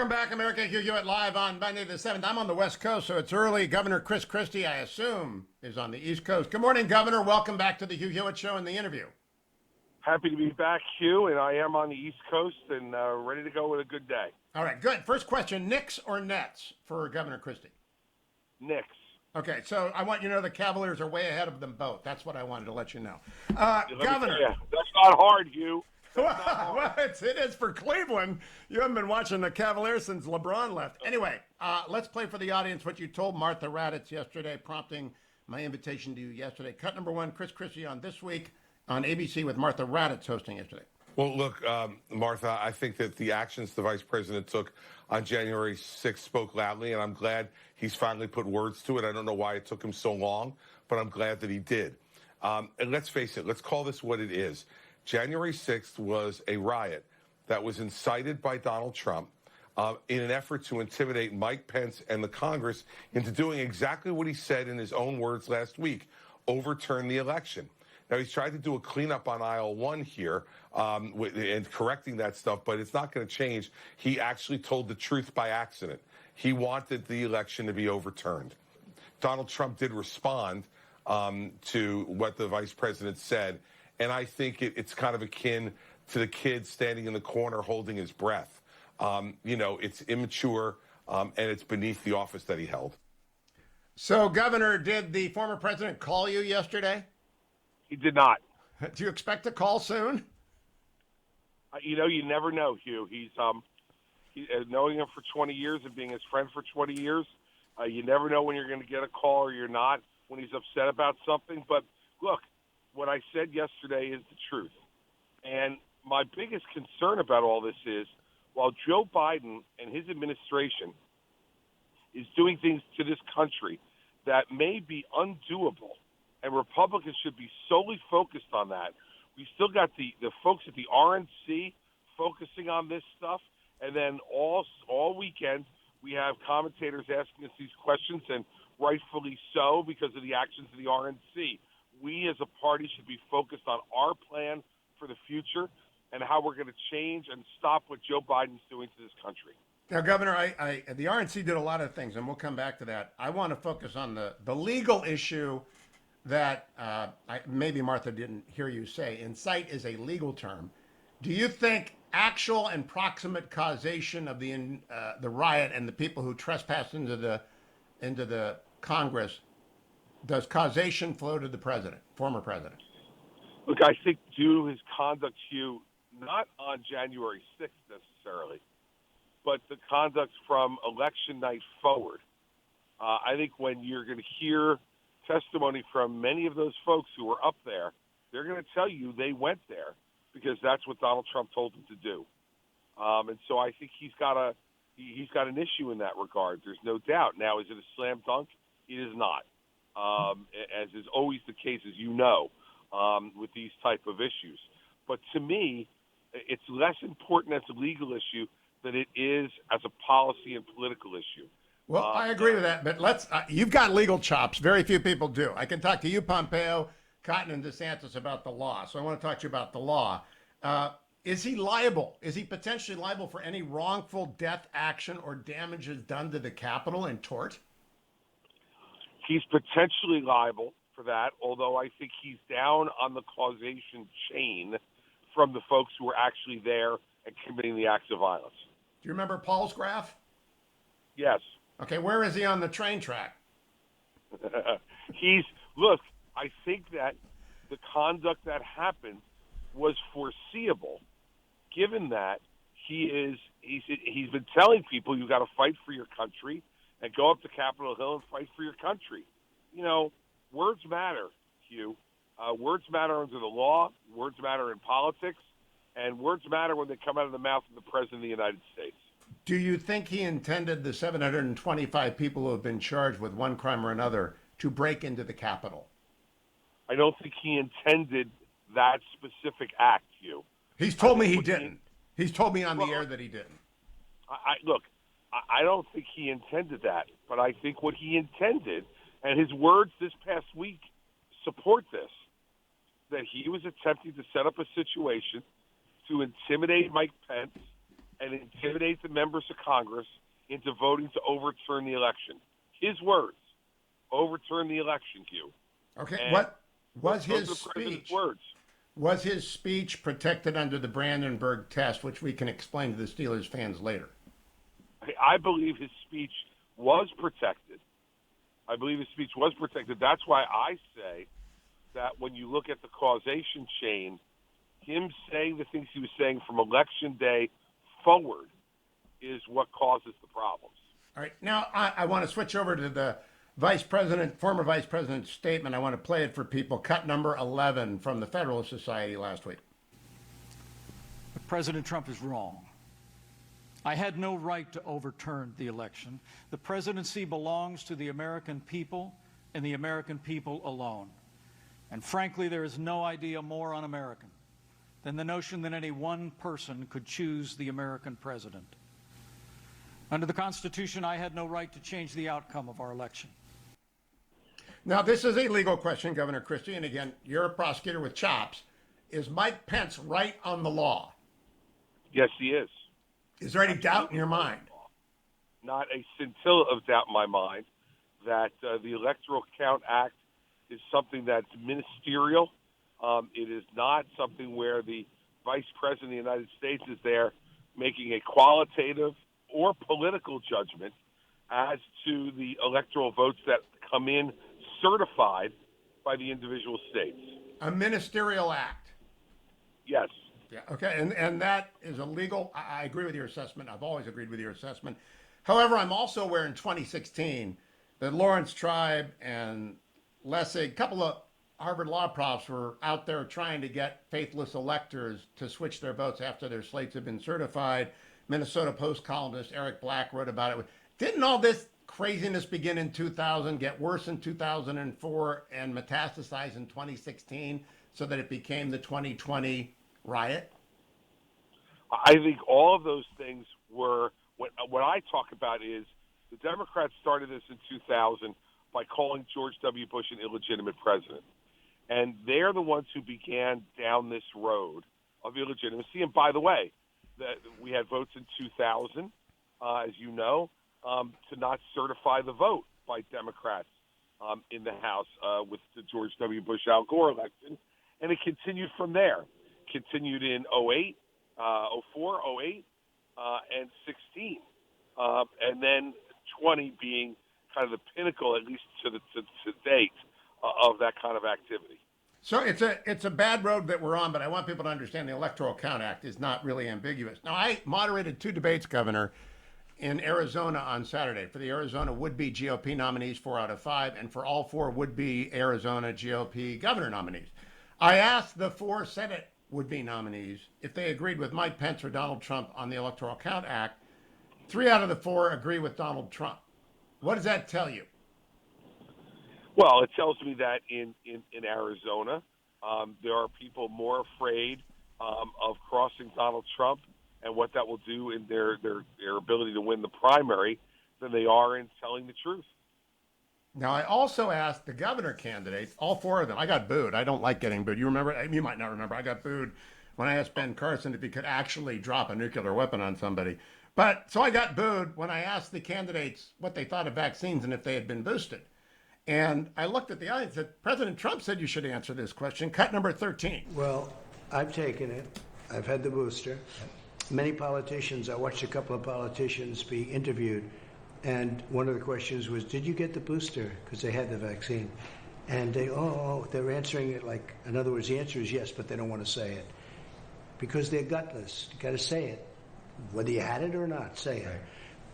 Welcome back, America. Hugh at live on Monday the 7th. I'm on the West Coast, so it's early. Governor Christie, I assume, is on the East Coast. Good morning, Governor. Welcome back to the Hugh Hewitt Show and the interview. Happy to be back, Hugh, and I am on the East Coast and ready to go with a good day. All right, good. First question, Knicks or Nets for Governor Christie? Knicks. Okay, so I want you to know the Cavaliers are way ahead of them both. That's what I wanted to let you know. Governor. That's not hard, Hugh. Well, it is for Cleveland. You haven't been watching the Cavaliers since LeBron left. Anyway, let's play for the audience what you told Martha Raddatz yesterday, prompting my invitation to you yesterday. Cut number one, Christie on This Week on ABC with Martha Raddatz hosting yesterday. Well, look, Martha, I think that the actions the vice president took on January 6th spoke loudly, and I'm glad he's finally put words to it. I don't know why it took him so long, but I'm glad that he did. And let's face it, let's call this what it is. January 6th was a riot that was incited by Donald Trump in an effort to intimidate Mike Pence and the Congress into doing exactly what he said in his own words last week, overturn the election. Now, he's tried to do a cleanup on aisle one here and correcting that stuff, but it's not going to change. He actually told the truth by accident. He wanted the election to be overturned. Donald Trump did respond to what the vice president said, and I think it's kind of akin to the kid standing in the corner holding his breath. It's immature, and it's beneath the office that he held. So, Governor, did the former president call you yesterday? He did not. Do you expect a call soon? You never know, Hugh. He's knowing him for 20 years and being his friend for 20 years. You never know when you're going to get a call or you're not, when he's upset about something. But look, what I said yesterday is the truth. And my biggest concern about all this is, while Joe Biden and his administration is doing things to this country that may be undoable, and Republicans should be solely focused on that, we still got the folks at the RNC focusing on this stuff, and then all weekend we have commentators asking us these questions, and rightfully so because of the actions of the RNC. We as a party should be focused on our plan for the future and how we're going to change and stop what Joe Biden's doing to this country. Now, Governor, the RNC did a lot of things, and we'll come back to that. I want to focus on the legal issue that maybe Martha didn't hear you say. Incite is a legal term. Do you think actual and proximate causation of the riot and the people who trespassed into the Congress, does causation flow to the president, former president? Look, I think due to his conduct, Hugh, not on January 6th necessarily, but the conduct from election night forward. I think when you're going to hear testimony from many of those folks who were up there, they're going to tell you they went there because that's what Donald Trump told them to do. And so I think he's got an issue in that regard. There's no doubt. Now, is it a slam dunk? It is not, as is always the case, as you know, with these type of issues. But to me, it's less important as a legal issue than it is as a policy and political issue. Well, I agree with that, but you've got legal chops. Very few people do. I can talk to you, Pompeo, Cotton, and DeSantis about the law. So I want to talk to you about the law. Is he liable? Is he potentially liable for any wrongful death action or damages done to the Capitol in tort? He's potentially liable for that, although I think he's down on the causation chain from the folks who were actually there and committing the acts of violence. Do you remember Paul's graph? Yes. Okay, where is he on the train track? Look, I think that the conduct that happened was foreseeable, given that he's been telling people you've got to fight for your country and go up to Capitol Hill and fight for your country. You know, words matter, Hugh. Words matter under the law, words matter in politics, and words matter when they come out of the mouth of the President of the United States. Do you think he intended the 725 people who have been charged with one crime or another to break into the Capitol? I don't think he intended that specific act, Hugh. He's told me he didn't. He's told me on the air that he didn't. I don't think he intended that, but I think what he intended, and his words this past week support this, that he was attempting to set up a situation to intimidate Mike Pence and intimidate the members of Congress into voting to overturn the election. His words, overturn the election, Hugh. Okay, And what was those his are the president's speech? words. Was his speech protected under the Brandenburg test, which we can explain to the Steelers fans later? I believe his speech was protected. I believe his speech was protected. That's why I say that when you look at the causation chain, him saying the things he was saying from Election Day forward is what causes the problems. All right, now I want to switch over to the former vice president's statement. I want to play it for people. Cut number 11 from the Federalist Society last week. President Trump is wrong. I had no right to overturn the election. The presidency belongs to the American people and the American people alone. And frankly, there is no idea more un-American than the notion that any one person could choose the American president. Under the Constitution, I had no right to change the outcome of our election. Now, this is a legal question, Governor Christie, and again, you're a prosecutor with chops. Is Mike Pence right on the law? Yes, he is. Is there any doubt in your mind? Not a scintilla of doubt in my mind that the Electoral Count Act is something that's ministerial. It is not something where the Vice President of the United States is there making a qualitative or political judgment as to the electoral votes that come in certified by the individual states. A ministerial act. Yes. Yeah, okay, and that is a legal. I agree with your assessment. I've always agreed with your assessment. However, I'm also aware in 2016 that Lawrence Tribe and Lessig, a couple of Harvard law profs, were out there trying to get faithless electors to switch their votes after their slates had been certified. Minnesota Post columnist Eric Black wrote about it. Didn't all this craziness begin in 2000, get worse in 2004, and metastasize in 2016 so that it became the 2020 riot? I think all of those things were what I talk about is the Democrats started this in 2000 by calling George W. Bush an illegitimate president. And they're the ones who began down this road of illegitimacy. And by the way, we had votes in 2000, as you know, to not certify the vote by Democrats in the House with the George W. Bush Al Gore election. And it continued from there. Continued in 08, 04, 08, and 16. And then 20 being kind of the pinnacle, at least to date, of that kind of activity. So it's a bad road that we're on, but I want people to understand the Electoral Count Act is not really ambiguous. Now, I moderated 2 debates, Governor, in Arizona on Saturday for the Arizona would-be GOP nominees, 4 out of 5, and for all 4 would-be Arizona GOP governor nominees. I asked the 4 Senate would-be nominees if they agreed with Mike Pence or Donald Trump on the Electoral Count Act. 3 out of the 4 agree with Donald Trump. What does that tell you? Well, it tells me that in Arizona, there are people more afraid of crossing Donald Trump and what that will do in their ability to win the primary than they are in telling the truth. Now, I also asked the governor candidates, all 4 of them. I got booed. I don't like getting booed. You remember? You might not remember. I got booed when I asked Ben Carson if he could actually drop a nuclear weapon on somebody. So I got booed when I asked the candidates what they thought of vaccines and if they had been boosted. And I looked at the audience and said, President Trump said you should answer this question. Cut number 13. Well, I've taken it. I've had the booster. Many politicians, I watched a couple of politicians be interviewed, and one of the questions was, did you get the booster? Because they had the vaccine. And they're answering it like, in other words, the answer is yes, but they don't want to say it. Because they're gutless. You got to say it. Whether you had it or not, say it. Right.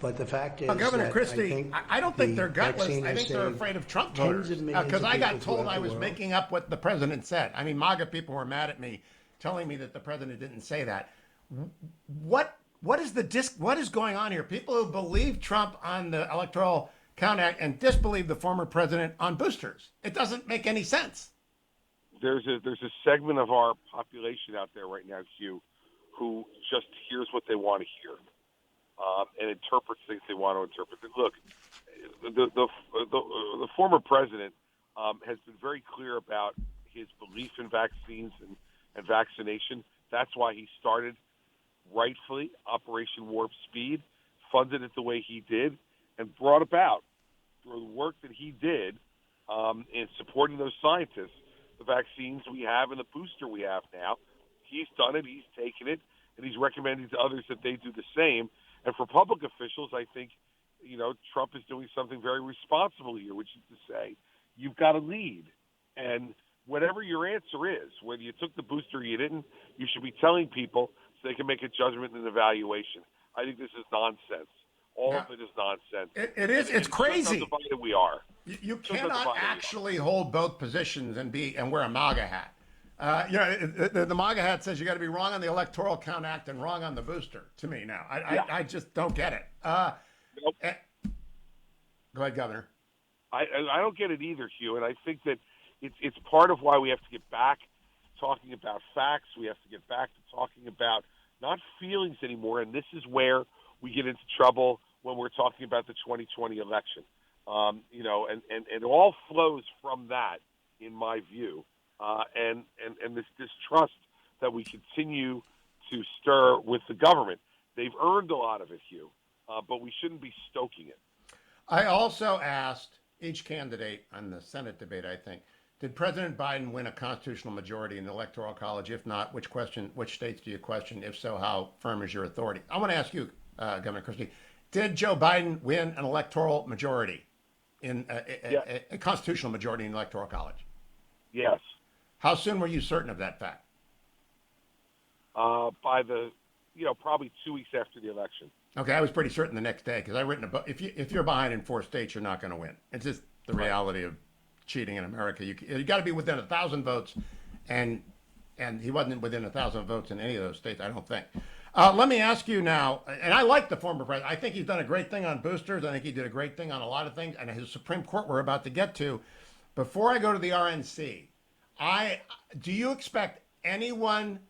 But the fact is, Governor Christie, I don't think they're gutless. I think they're afraid of Trump voters. Because I got told I was making up what the president said. I mean, MAGA people were mad at me, telling me that the president didn't say that. What is going on here? People who believe Trump on the Electoral Count Act and disbelieve the former president on boosters. It doesn't make any sense. There's a segment of our population out there right now, Hugh, who just hears what they want to hear. And interprets things they want to interpret. Look, the former president has been very clear about his belief in vaccines and vaccination. That's why he started rightfully Operation Warp Speed, funded it the way he did, and brought about, through the work that he did in supporting those scientists, the vaccines we have and the booster we have now. He's done it, he's taken it, and he's recommending to others that they do the same. And for public officials, I think, Trump is doing something very responsible here, which is to say, you've got to lead. And whatever your answer is, whether you took the booster or you didn't, you should be telling people so they can make a judgment and evaluation. I think this is nonsense. All of it is nonsense. It is. It's crazy. How divided we are. You cannot actually hold both positions and wear a MAGA hat. The MAGA hat says you got to be wrong on the Electoral Count Act and wrong on the booster. To me now, I just don't get it. Nope. Go ahead, Governor. I don't get it either, Hugh, and I think that it's part of why we have to get back to talking about facts. We have to get back to talking about not feelings anymore, and this is where we get into trouble when we're talking about the 2020 election. And it all flows from that, in my view, and this distrust that we continue to stir with the government. They've earned a lot of it, Hugh, but we shouldn't be stoking it. I also asked each candidate on the Senate debate, I think, did President Biden win a constitutional majority in the Electoral College? If not, which states do you question? If so, how firm is your authority? I want to ask you, Governor Christie, did Joe Biden win an electoral majority in a constitutional majority in the Electoral College? Yes. How soon were you certain of that fact? By probably 2 weeks after the election. Okay, I was pretty certain the next day because I written a book. If you're behind in 4 states, you're not going to win. It's just the reality of cheating in America. You got to be within 1,000 votes, and he wasn't within 1,000 votes in any of those states, I don't think. Let me ask you now, and I like the former president. I think he's done a great thing on boosters. I think he did a great thing on a lot of things, and his Supreme Court we're about to get to. Before I go to the RNC, do you expect anyone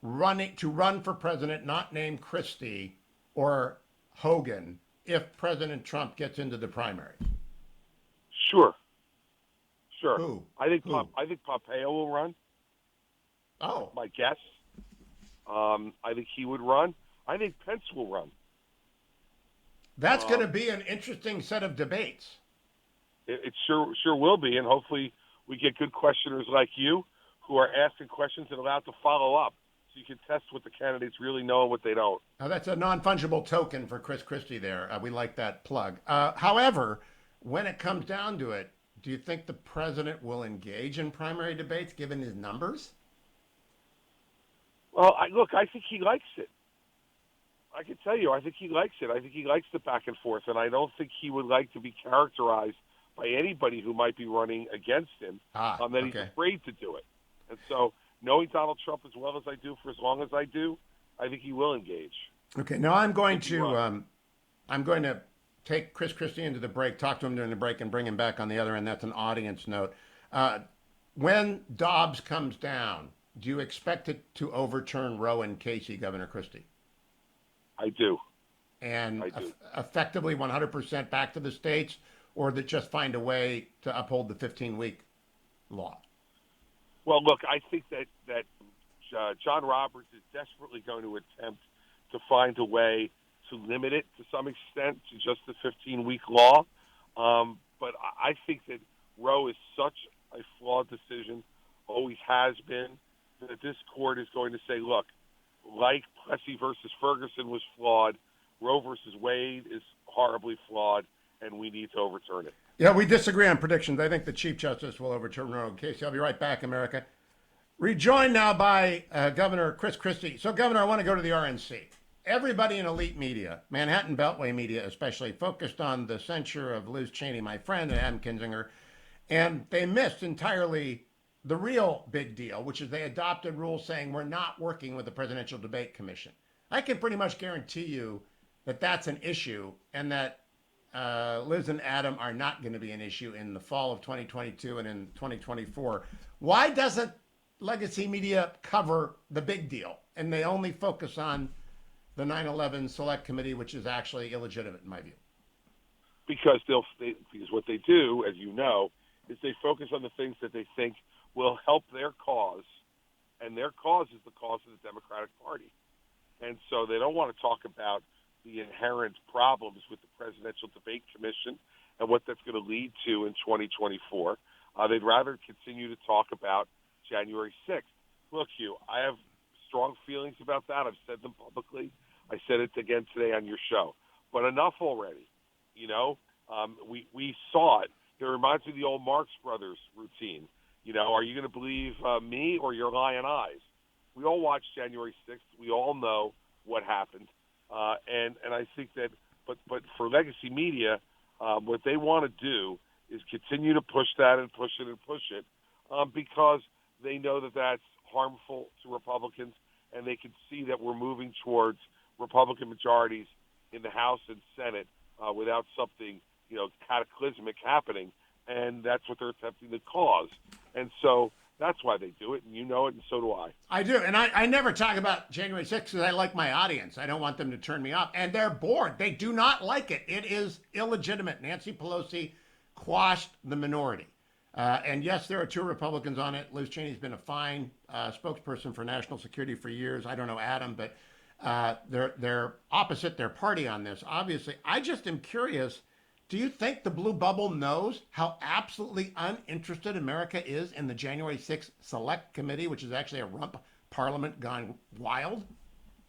to run for president not named Christie or Hogan if President Trump gets into the primaries? Sure. Who? I think Pompeo will run. Oh, my guess. I think he would run. I think Pence will run. That's going to be an interesting set of debates. It sure will be, and hopefully we get good questioners like you who are asking questions and allowed to follow up, so you can test what the candidates really know and what they don't. Now, that's a non-fungible token for Chris Christie there. We like that plug. However, when it comes down to it, do you think the president will engage in primary debates given his numbers? Well, I think he likes it. I can tell you, I think he likes it. I think he likes the back and forth, and I don't think he would like to be characterized by anybody who might be running against him that he's afraid to do it. And so, knowing Donald Trump as well as I do for as long as I do, I think he will engage. Okay, now I'm going to take Chris Christie into the break, talk to him during the break, and bring him back on the other end. That's an audience note. When Dobbs comes down, do you expect it to overturn Roe and Casey, Governor Christie? I do. And I do. Effectively 100% back to the states, or that just find a way to uphold the 15-week law? Well, look, I think that John Roberts is desperately going to attempt to find a way to limit it to some extent to just the 15-week law. But I think that Roe is such a flawed decision, always has been, that this court is going to say, look, like Plessy versus Ferguson was flawed, Roe versus Wade is horribly flawed, and we need to overturn it. Yeah, we disagree on predictions. I think the Chief Justice will overturn Roe and Casey. I'll be right back, America. Rejoined now by Governor Chris Christie. So, Governor, I want to go to the RNC. Everybody in elite media, Manhattan Beltway media especially, focused on the censure of Liz Cheney, my friend, and Adam Kinzinger, and they missed entirely the real big deal, which is they adopted rules saying we're not working with the Presidential Debate Commission. I can pretty much guarantee you that that's an issue, and that Liz and Adam are not going to be an issue in the fall of 2022 and in 2024. Why doesn't legacy media cover the big deal, and they only focus on the 9/11 Select Committee, which is actually illegitimate in my view? Because because what they do, as you know, is they focus on the things that they think will help their cause, and their cause is the cause of the Democratic Party. And so they don't want to talk about the inherent problems with the Presidential Debate Commission and what that's going to lead to in 2024. They'd rather continue to talk about January 6th. Look, Hugh, I have strong feelings about that. I've said them publicly. I said it again today on your show. But enough already. You know, we saw it. It reminds me of the old Marx Brothers routine. You know, are you going to believe me or your lying eyes? We all watched January 6th. We all know what happened. And I think that, but for legacy media, what they want to do is continue to push that and push it and push it because they know that that's harmful to Republicans, and they can see that we're moving towards Republican majorities in the House and Senate without something, cataclysmic happening, and that's what they're attempting to cause. And so that's why they do it, and you know it, and so do I. I do, and I never talk about January 6th because I like my audience. I don't want them to turn me off, and they're bored. They do not like it. It is illegitimate. Nancy Pelosi quashed the minority. And yes, there are two Republicans on it. Liz Cheney's been a fine spokesperson for national security for years. I don't know Adam, but they're opposite their party on this. Obviously, I just am curious. Do you think the blue bubble knows how absolutely uninterested America is in the January 6th Select Committee, which is actually a rump parliament gone wild?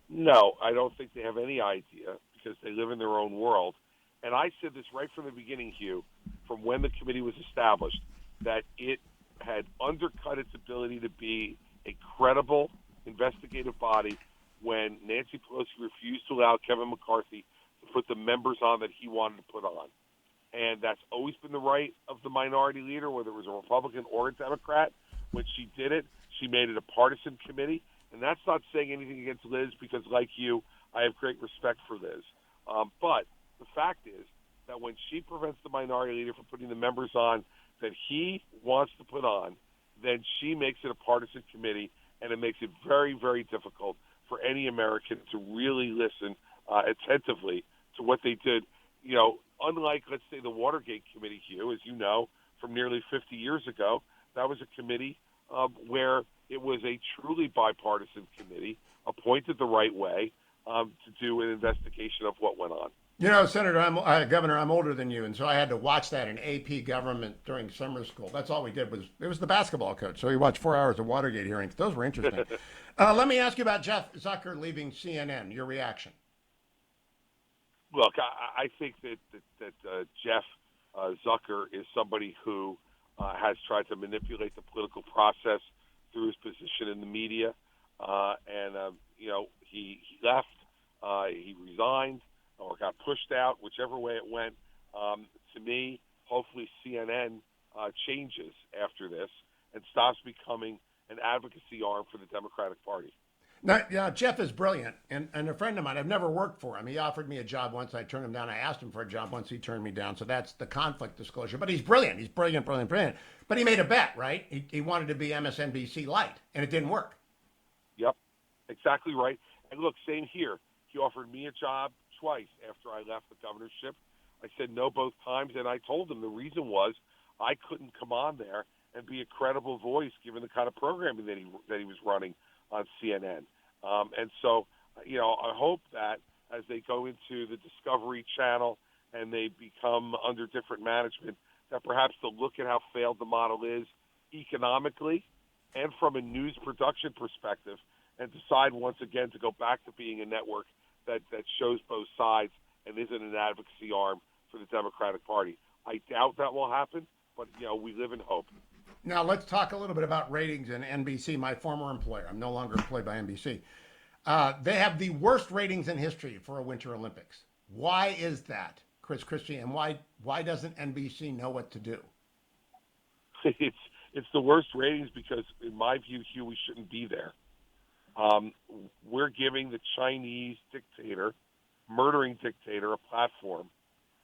No, I don't think they have any idea because they live in their own world. And I said this right from the beginning, Hugh, from when the committee was established, that it had undercut its ability to be a credible investigative body when Nancy Pelosi refused to allow Kevin McCarthy to put the members on that he wanted to put on. And that's always been the right of the minority leader, whether it was a Republican or a Democrat. When she did it, she made it a partisan committee. And that's not saying anything against Liz because, like you, I have great respect for Liz. But the fact is that when she prevents the minority leader from putting the members on that he wants to put on, then she makes it a partisan committee, and it makes it very, very difficult for any American to really listen attentively to what they did. You know, unlike, let's say, the Watergate Committee, Hugh, as you know, from nearly 50 years ago, that was a committee where it was a truly bipartisan committee, appointed the right way to do an investigation of what went on. You know, Governor, I'm older than you, and so I had to watch that in AP government during summer school. That's all we did it was the basketball coach. So we watched 4 hours of Watergate hearings. Those were interesting. Let me ask you about Jeff Zucker leaving CNN. Your reaction? Look, I think that Jeff Zucker is somebody who has tried to manipulate the political process through his position in the media, he left, he resigned, or got pushed out, whichever way it went. To me, hopefully CNN changes after this and stops becoming an advocacy arm for the Democratic Party. Now, Jeff is brilliant, and a friend of mine. I've never worked for him. He offered me a job once. I turned him down. I asked him for a job once. He turned me down. So that's the conflict disclosure. But he's brilliant. He's brilliant. But he made a bet, right? He wanted to be MSNBC light, and it didn't work. Yep, exactly right. And look, same here. He offered me a job twice after I left the governorship. I said no both times, and I told him the reason was I couldn't come on there and be a credible voice given the kind of programming that he was running on CNN. And so, I hope that as they go into the Discovery Channel and they become under different management, that perhaps they'll look at how failed the model is economically and from a news production perspective and decide once again to go back to being a network that shows both sides and isn't an advocacy arm for the Democratic Party. I doubt that will happen, but, we live in hope. Now, let's talk a little bit about ratings in NBC, my former employer. I'm no longer employed by NBC. They have the worst ratings in history for a Winter Olympics. Why is that, Christie, and why doesn't NBC know what to do? It's the worst ratings because, in my view, Hugh, we shouldn't be there. We're giving the Chinese dictator, murdering dictator, a platform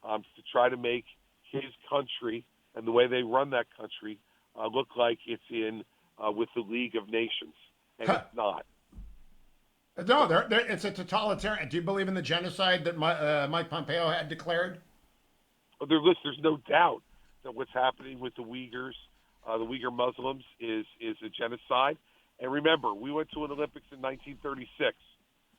to try to make his country and the way they run that country look like it's in with the League of Nations, and it's not. No, it's a totalitarian. Do you believe in the genocide that Mike Pompeo had declared? There's no doubt that what's happening with the Uyghurs, the Uyghur Muslims, is a genocide. And remember, we went to an Olympics in 1936.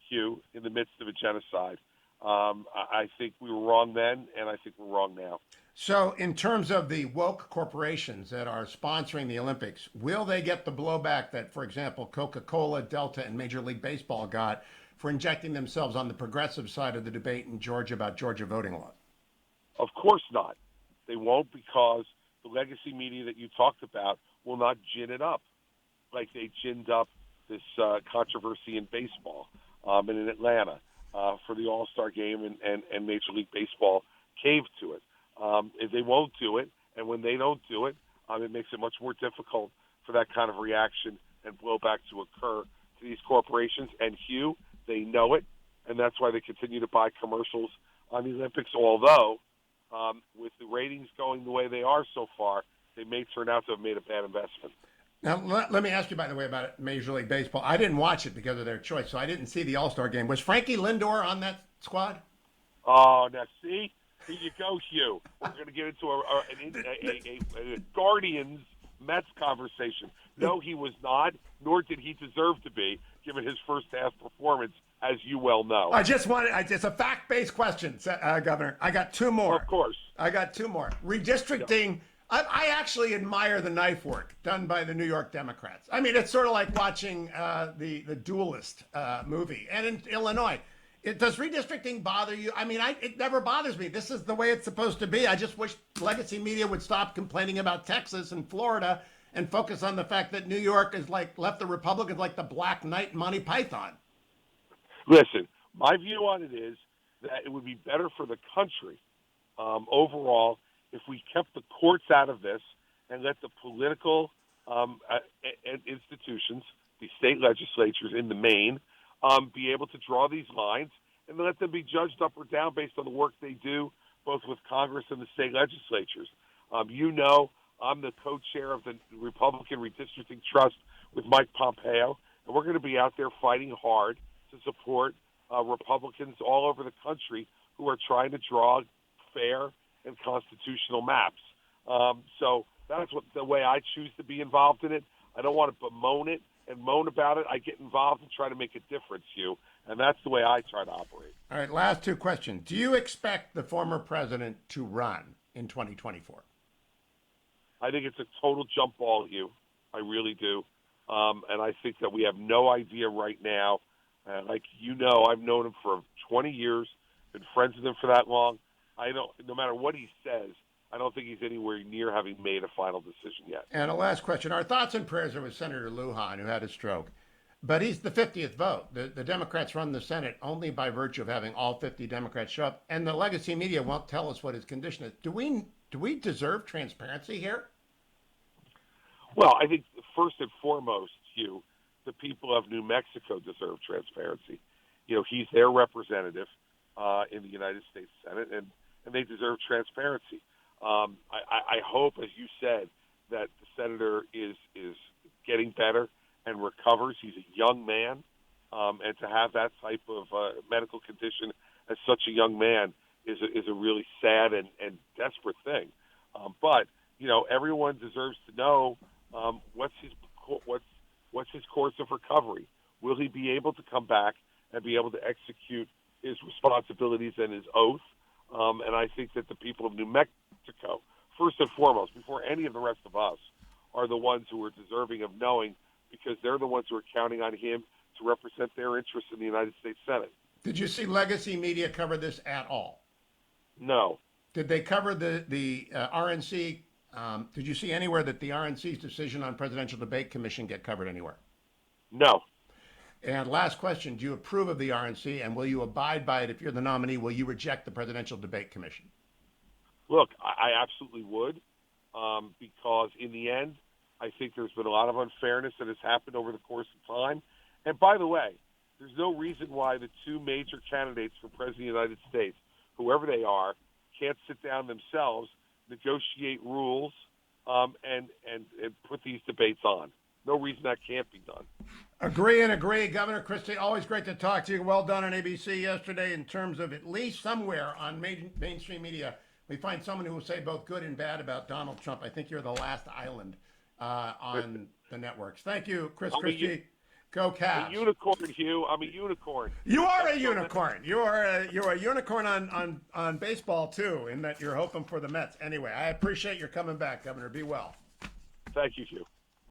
Hugh, in the midst of a genocide. I think we were wrong then, and I think we're wrong now. So, in terms of the woke corporations that are sponsoring the Olympics, will they get the blowback that, for example, Coca-Cola, Delta, and Major League Baseball got for injecting themselves on the progressive side of the debate in Georgia about Georgia voting laws? Of course not. They won't, because the legacy media that you talked about will not gin it up like they ginned up this controversy in baseball and in Atlanta for the All-Star game, and Major League Baseball caved to it. If they won't do it, and when they don't do it, it makes it much more difficult for that kind of reaction and blowback to occur to these corporations. And Hugh, they know it, and that's why they continue to buy commercials on the Olympics, although with the ratings going the way they are so far, they may turn out to have made a bad investment. Now, let me ask you, by the way, about Major League Baseball. I didn't watch it because of their choice, so I didn't see the All-Star game. Was Frankie Lindor on that squad? Oh, now see? Here you go, Hugh. We're going to get into a Guardians Mets conversation. No, he was not, nor did he deserve to be, given his first half performance, as you well know. It's a fact-based question, Governor. I got two more. Well, of course. I got two more. Redistricting. I actually admire the knife work done by the New York Democrats. I mean, it's sort of like watching the Duelist movie. And in Illinois, does redistricting bother you? I mean, it never bothers me. This is the way it's supposed to be. I just wish legacy media would stop complaining about Texas and Florida and focus on the fact that New York is left the Republicans like the Black Knight Monty Python. Listen, my view on it is that it would be better for the country overall if we kept the courts out of this and let the political institutions, the state legislatures in the main, be able to draw these lines and let them be judged up or down based on the work they do, both with Congress and the state legislatures. You know, I'm the co-chair of the Republican Redistricting Trust with Mike Pompeo, and we're going to be out there fighting hard to support Republicans all over the country who are trying to draw fair and constitutional maps. So that's the way I choose to be involved in it. I don't want to bemoan it and moan about it. I get involved and try to make a difference, Hugh, and that's the way I try to operate. All right, last two questions. Do you expect the former president to run in 2024? I think it's a total jump ball, Hugh. I really do. And I think that we have no idea right now. Like you know, I've known him for 20 years, been friends with him for that long. No matter what he says, I don't think he's anywhere near having made a final decision yet. And a last question. Our thoughts and prayers are with Senator Lujan, who had a stroke. But he's the 50th vote. The Democrats run the Senate only by virtue of having all 50 Democrats show up. And the legacy media won't tell us what his condition is. Do we deserve transparency here? Well, I think first and foremost, Hugh, the people of New Mexico deserve transparency. You know, he's their representative in the United States Senate, and they deserve transparency. I hope, as you said, that the senator is getting better and recovers. He's a young man, and to have that type of medical condition as such a young man is a really sad and desperate thing. But you know, everyone deserves to know what's his course of recovery. Will he be able to come back and be able to execute his responsibilities and his oath? And I think that the people of New Mexico, first and foremost, before any of the rest of us, are the ones who are deserving of knowing, because they're the ones who are counting on him to represent their interests in the United States Senate. Did you see legacy media cover this at all? No. Did they cover the RNC? Did you see anywhere that the RNC's decision on Presidential Debate Commission get covered anywhere? No. And last question, do you approve of the RNC, and will you abide by it if you're the nominee? Will you reject the Presidential Debate Commission? Look, I absolutely would, because in the end, I think there's been a lot of unfairness that has happened over the course of time. And by the way, there's no reason why the two major candidates for President of the United States, whoever they are, can't sit down themselves, negotiate rules, and put these debates on. No reason that can't be done. Agree and agree. Governor Christie, always great to talk to you. Well done on ABC yesterday in terms of at least somewhere on mainstream media, we find someone who will say both good and bad about Donald Trump. I think you're the last island on the networks. Thank you, Christie. Go A Cavs. unicorn, Hugh. I'm a unicorn. You are a unicorn. You're a unicorn on baseball too, in that you're hoping for the Mets. Anyway, I appreciate your coming back, Governor. Be well. Thank you, Hugh.